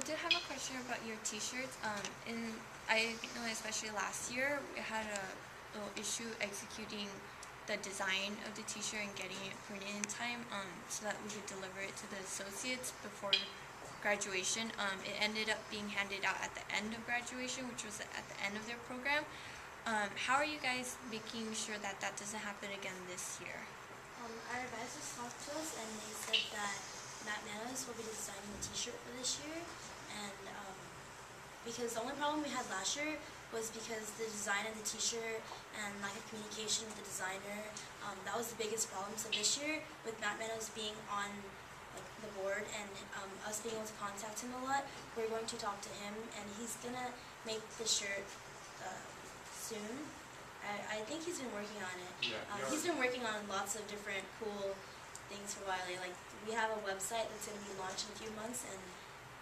did have a question about your T-shirts. I know especially last year we had a little issue executing the design of the T-shirt and getting it printed in time, so that we could deliver it to the associates before graduation. It ended up being handed out at the end of graduation, which was at the end of their program. How are you guys making sure that that doesn't happen again this year? Our advisors talked to us and they said that Matt Manos will be designing the T-shirt for this year, and because the only problem we had last year was because the design of the T-shirt and lack of communication with the designer, that was the biggest problem. So this year, with Matt Manos being on the board and us being able to contact him a lot, we're going to talk to him, and he's gonna make the shirt soon. I think he's been working on it. Yeah, He's been working on lots of different cool things for Wiley. Like, we have a website that's going to be launched in a few months, and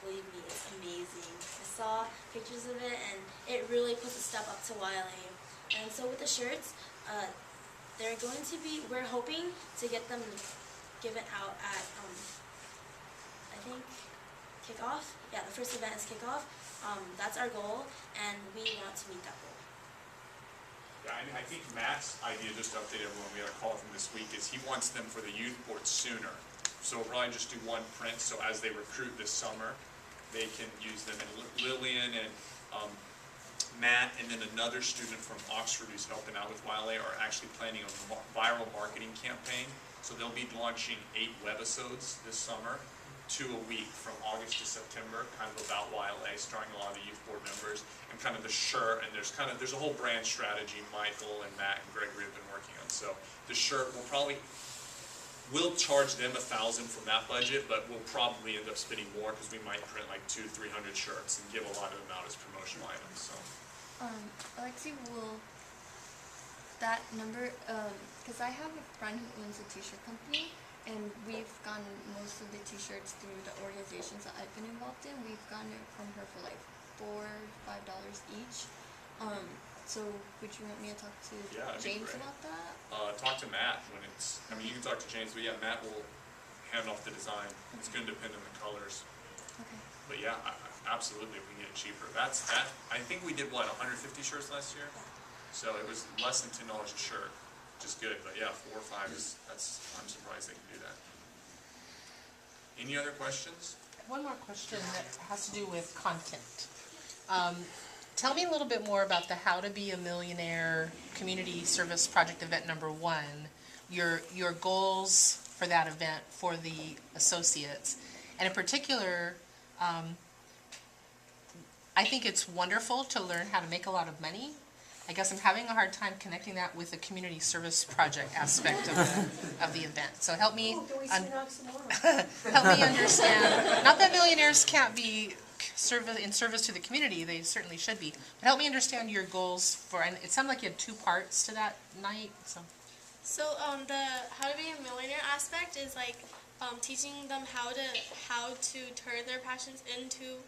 believe me, it's amazing. I saw pictures of it, and it really puts a step up to Wiley. And so with the shirts, they're going to be, we're hoping to get them given out at, I think, kickoff. Yeah, the first event is kickoff. That's our goal, and we want to meet that goal. Yeah, I think Matt's idea, just to update everyone, we had a call from this week, is he wants them for the youth board sooner. So we'll probably just do one print, so as they recruit this summer, they can use them. And Lillian and Matt and then another student from Oxford who's helping out with Wiley are actually planning a viral marketing campaign. So they'll be launching 8 webisodes this summer, 2 a week from August to September, kind of about Wiley, starring a lot of the youth board members, and kind of the shirt, and there's a whole brand strategy Michael and Matt and Gregory have been working on. So the shirt we'll charge them $1,000 from that budget, but we'll probably end up spending more because we might print like 200-300 shirts and give a lot of them out as promotional items. So Alexi, will that number, because I have a friend who owns a T-shirt company, and we've gotten most of the T-shirts through the organizations that I've been involved in. We've gotten it from her for like $4 or $5 each. So would you want me to talk to James about that? Talk to Matt when it's, I mean, you can talk to James, but yeah, Matt will hand off the design. Okay. It's going to depend on the colors. Okay. But yeah, absolutely, if we can get it cheaper. I think we did, what, 150 shirts last year? So it was less than $10 a shirt. Is good, but yeah, 4 or 5 I'm surprised they can do that. Any other questions? One more question that has to do with content. Tell me a little bit more about the How to Be a Millionaire Community Service Project Event number 1, your goals for that event for the associates, and in particular, I think it's wonderful to learn how to make a lot of money. I guess I'm having a hard time connecting that with the community service project aspect of the event. So help me, help me understand. Not that millionaires can't be in service to the community; they certainly should be. But help me understand your goals for. And it sounded like you had 2 parts to that night. So the How to Be a Millionaire aspect is like teaching them how to turn their passions into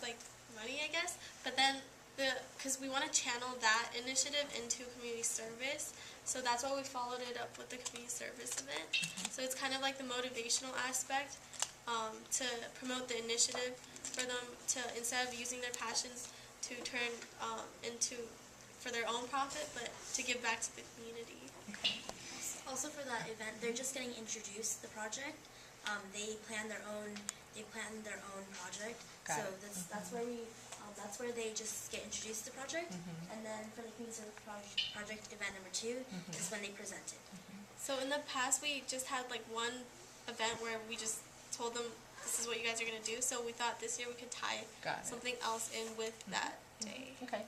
like money, I guess. But then because we want to channel that initiative into community service, so that's why we followed it up with the community service event. So it's kind of like the motivational aspect to promote the initiative for them to, instead of using their passions to turn for their own profit, but to give back to the community. Also for that event, they're just getting introduced to the project. They plan their own project. So that's where that's where they just get introduced to the project, and then for the community service project event number 2 is when they present it. So in the past, we just had like one event where we just told them this is what you guys are going to do. So we thought this year we could tie something else in with that day. Okay.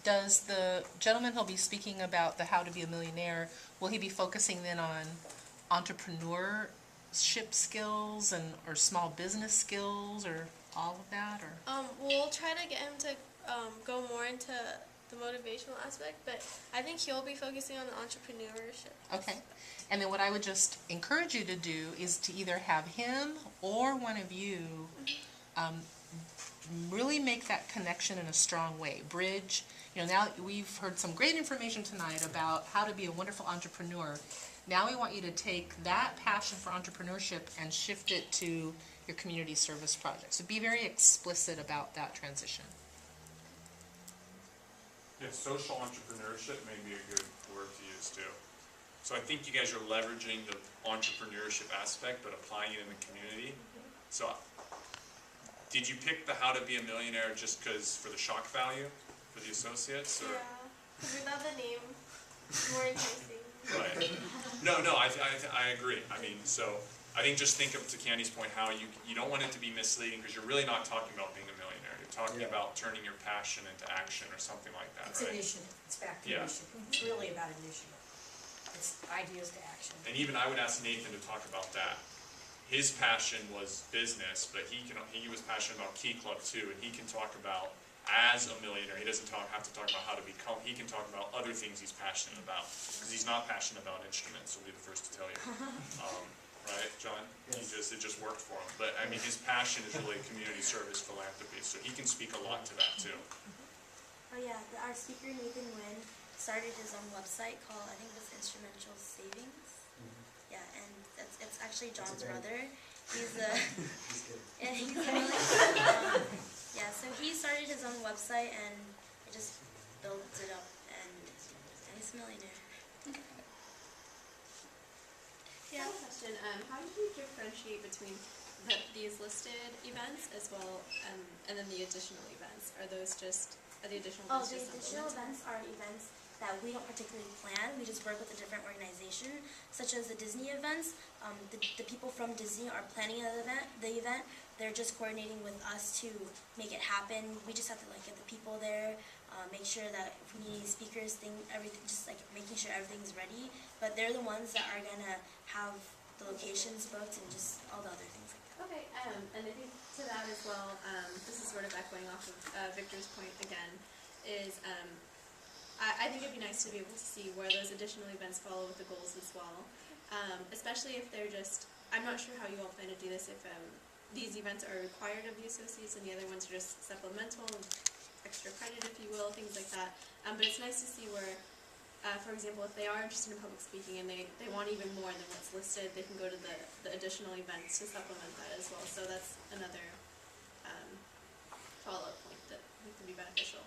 Does the gentleman who'll be speaking about the How to Be a Millionaire, will he be focusing then on entrepreneurship skills or small business skills or all of that, or? We'll try to get him to go more into the motivational aspect, but I think he'll be focusing on the entrepreneurship. Okay. And then what I would just encourage you to do is to either have him or one of you really make that connection in a strong way. Bridge, now we've heard some great information tonight about how to be a wonderful entrepreneur. Now we want you to take that passion for entrepreneurship and shift it to your community service project. So be very explicit about that transition. Yeah, social entrepreneurship may be a good word to use too. So I think you guys are leveraging the entrepreneurship aspect, but applying it in the community. So, did you pick the How to Be a Millionaire just because for the shock value for the associates? Or? Yeah, because we thought the name more enticing. Right. No, I agree. I mean, so I think just think of, to Candy's point, how you don't want it to be misleading because you're really not talking about being a millionaire. You're talking about turning your passion into action or something like that, It's right? initiative, it's back to Yeah. initiative, it's really about initiative. It's ideas to action. And even I would ask Nathan to talk about that. His passion was business, but he was passionate about Key Club too, and he can talk about as a millionaire. He doesn't have to talk about how to become. He can talk about other things he's passionate about because he's not passionate about instruments. I'll be the first to tell you. Right, John? Yes. It just worked for him. But I mean, his passion is really community service, philanthropy. So he can speak a lot to that too. Oh yeah, our speaker Nathan Nguyen started his own website called, I think it was Instrumental Savings. Yeah, and it's actually John's a bank. brother. He's a Just kidding. yeah, he's a really yeah. So he started his own website and it just built it up, and he's a millionaire. Yeah. I have a question. How did you differentiate between these listed events as well, and then the additional events? Are the additional Oh, events the just additional supplemental? events are events that we don't particularly plan. We just work with a different organization, such as the Disney events. The people from Disney are planning the event. They're just coordinating with us to make it happen. We just have to get the people there, make sure that if we need speakers, everything, just making sure everything's ready. But they're the ones that are gonna have the locations booked and just all the other things like that. Okay, and I think to that as well, this is sort of echoing off of Victor's point again, is I think it'd be nice to be able to see where those additional events follow with the goals as well, especially if they're just, I'm not sure how you all plan to do this, if these events are required of the associates and the other ones are just supplemental, extra credit if you will, things like that, but it's nice to see where, for example, if they are interested in public speaking and they want even more than what's listed, they can go to the additional events to supplement that as well. So that's another follow-up point that I think can be beneficial.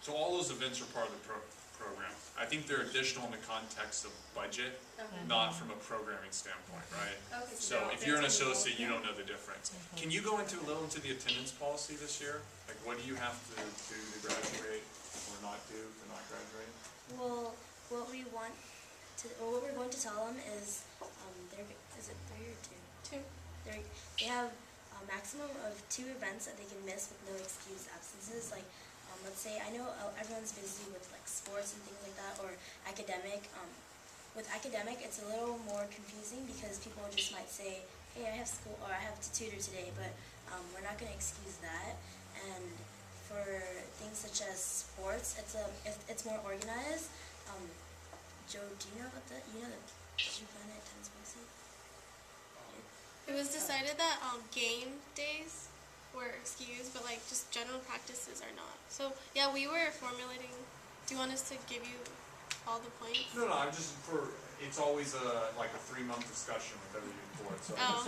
So all those events are part of the program. I think they're additional in the context of budget, Okay. not from a programming standpoint, right? Okay. So if you're an associate, you don't know the difference. Can you go a little into the attendance policy this year? Like, what do you have to do to graduate or not do to not graduate? Well, what we're going to tell them is, is it 3 or 2? 2. They have a maximum of 2 events that they can miss with no excused absences. Let's say, I know everyone's busy with sports and things like that, or academic. With academic, it's a little more confusing because people just might say, hey, I have school, or I have to tutor today, but we're not going to excuse that. And for things such as sports, it's more organized. Joe, do you know about did you plan it attendance policy? It was decided that game days were excused, but just general practices are not. So yeah, we were formulating. Do you want us to give you all the points? No, I'm just it's always a 3-month discussion with every youth board, so I just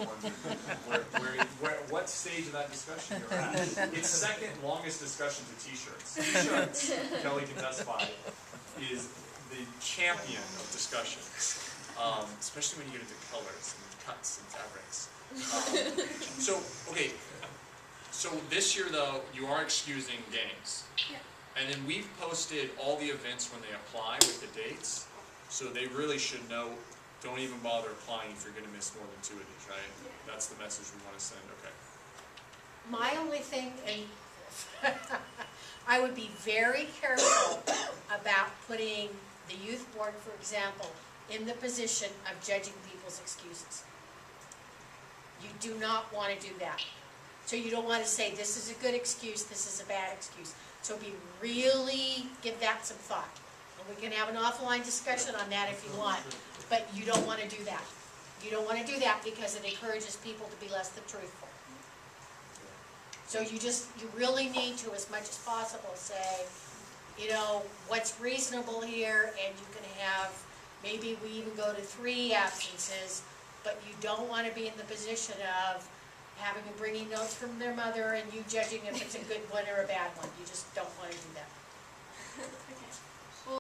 wondered what stage of that discussion you're at. It's second longest discussion to t-shirts. T-shirts, Kelly can testify, is the champion of discussion, especially when you get into colors and cuts and fabrics. So this year though, you are excusing games. Yeah. And then we've posted all the events when they apply with the dates, so they really should know, don't even bother applying if you're gonna miss more than 2 of these, right? Yeah. That's the message we wanna send, okay. My only thing, and I would be very careful about putting the youth board, for example, in the position of judging people's excuses. You do not want to do that. So you don't want to say, this is a good excuse, this is a bad excuse. So give that some thought. And we can have an offline discussion on that if you want, but you don't want to do that. You don't want to do that because it encourages people to be less than truthful. So you really need to, as much as possible, say, what's reasonable here, and you can have maybe we even go to 3 absences, but you don't want to be in the position of having them bringing notes from their mother and you judging if it's a good one or a bad one. You just don't want